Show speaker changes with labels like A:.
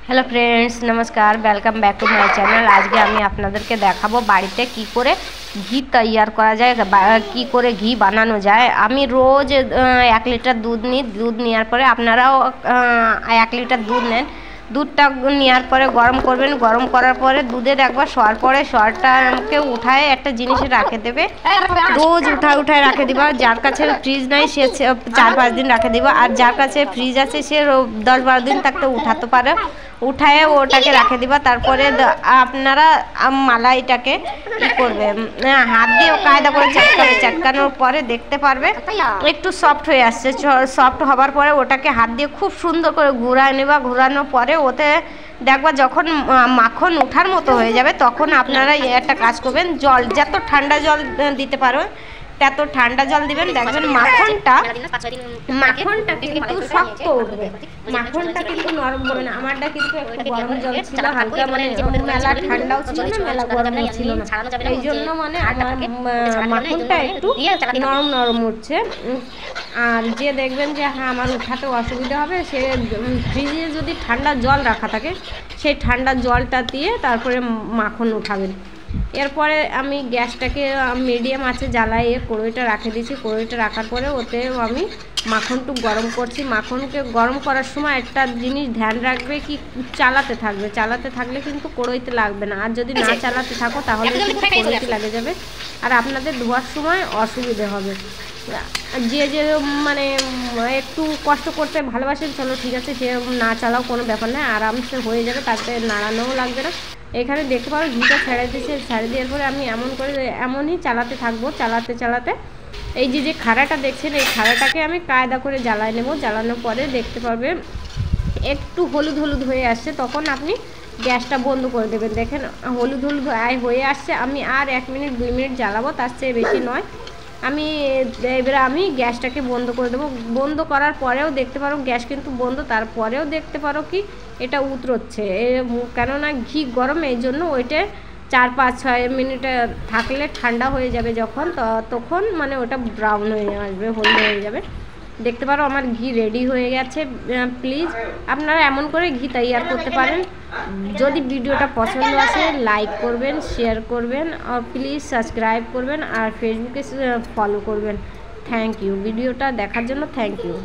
A: Hello friends नमस्कार welcome back to my channel. आज के আমি আপনাদেরকে দেখাবো বাড়িতে কি করে ঘি তৈয়ার করা যায়, কি করে ঘি বানানো যায়। আমি রোজ 1 লিটার দুধ নিই। দুধ নেওয়ার পরে আপনারাও 1 লিটার দুধ নেন। দুধটা নেওয়ার পরে গরম করবেন। গরম করার পরে দুধে একবার শোয়ার পরে শোয়ারটাকে উঠায় একটা জিনিসে রাখে দেবে। রোজ উঠায় রাখে দিবা। যার কাছে ফ্রিজ নাই সে 4-5 দিন রাখে দিবা, আর যার কাছে ফ্রিজ আছে সে 10-12 দিন থাকতে উঠাতে পারে। উঠায় ওটাকে রাখে দিবা। তারপরে আপনারা মালাইটাকে ই করবে, হাত দিয়ে কায়দা করে চটকাবে। চটকানোর পরে দেখতে পারবে একটু সফট হয়ে আসছে। সফট হবার পরে ওটাকে হাত দিয়ে খুব সুন্দর করে ঘুরায় নেবা। ঘুরানোর পরে ওতে দেখবা যখন মাখন ওঠার মতো হয়ে যাবে তখন আপনারা একটা কাজ করবেন, জল যত ঠান্ডা জল দিতে পারো তত ঠান্ডা জল দিবেন। দেখবেন মাখনটা কিন্তু শক্ত উঠবে, মাখনটা কিন্তু নরম হবে না। আমারটা কিন্তু একটু গরম জল ছিল, হালকা মানে মেলা ঠান্ডাও ছিল না মেলা গরমও ছিল না, এই জন্য মানে আমার মাখনটা একটু নরম উঠছে। আর যে দেখবেন যে হ্যাঁ আমার উঠাতে অসুবিধা হবে, সে ফ্রিজে যদি ঠান্ডা জল রাখা থাকে সেই ঠান্ডা জলটা দিয়ে তারপরে মাখন উঠাবেন। এরপরে আমি গ্যাসটাকে মিডিয়াম আঁচে জ্বালাইয়ে কড়াইটা রাখে দিয়েছি। কড়াইটা রাখার পরে ওতে আমি মাখনটুকু গরম করছি। মাখনকে গরম করার সময় একটা জিনিস ধ্যান রাখবে কি চালাতে থাকলে কিন্তু কড়াইতে লাগবে না, আর যদি না চালাতে থাকো তাহলে কড়াইতে লাগে যাবে আর আপনাদের ধোয়ার সময় অসুবিধে হবে। যে মানে একটু কষ্ট করতে ভালোবাসেন চলো ঠিক আছে, সে না চালাও কোনো ব্যাপার না, আরামসে হয়ে যাবে, তাতে নাড়ানোও লাগবে না। এখানে দেখতে পারো ঘিটা ছেড়ে দেওয়ার পরে আমি এমনই চালাতে থাকবো। চালাতে এই যে খাড়াটা দেখছেন এই খাড়াটাকে আমি কায়দা করে জ্বালায় নেব। জ্বালানোর পরে দেখতে পারবে একটু হলুদ হয়ে আসছে, তখন আপনি গ্যাসটা বন্ধ করে দেবেন। দেখেন হলুদ হয়ে আসছে। আমি আর 1 মিনিট 2 মিনিট জ্বালাবো, তার চেয়ে বেশি নয়। এবারে আমি গ্যাসটাকে বন্ধ করে দেবো। বন্ধ করার পরেও দেখতে পারো গ্যাস কিন্তু বন্ধ, তারপরেও দেখতে পারো কি এটা উতরোচ্ছে, কেননা ঘি গরম, এই জন্য ওইটা 4-5-6 মিনিট থাকলে ঠান্ডা হয়ে যাবে যখন, তখন মানে ওটা ব্রাউন হয়ে আসবে, হলুদ হয়ে যাবে। দেখতে পারো আমার ঘি রেডি হয়ে গেছে। প্লিজ আপনারা এমন করে ঘি তৈয়ার করতে পারেন। যদি ভিডিওটা পছন্দ আসে লাইক করবেন, শেয়ার করবেন, আর প্লিজ সাবস্ক্রাইব করবেন, আর ফেসবুকে ফলো করবেন। থ্যাংক ইউ, ভিডিওটা দেখার জন্য থ্যাংক ইউ।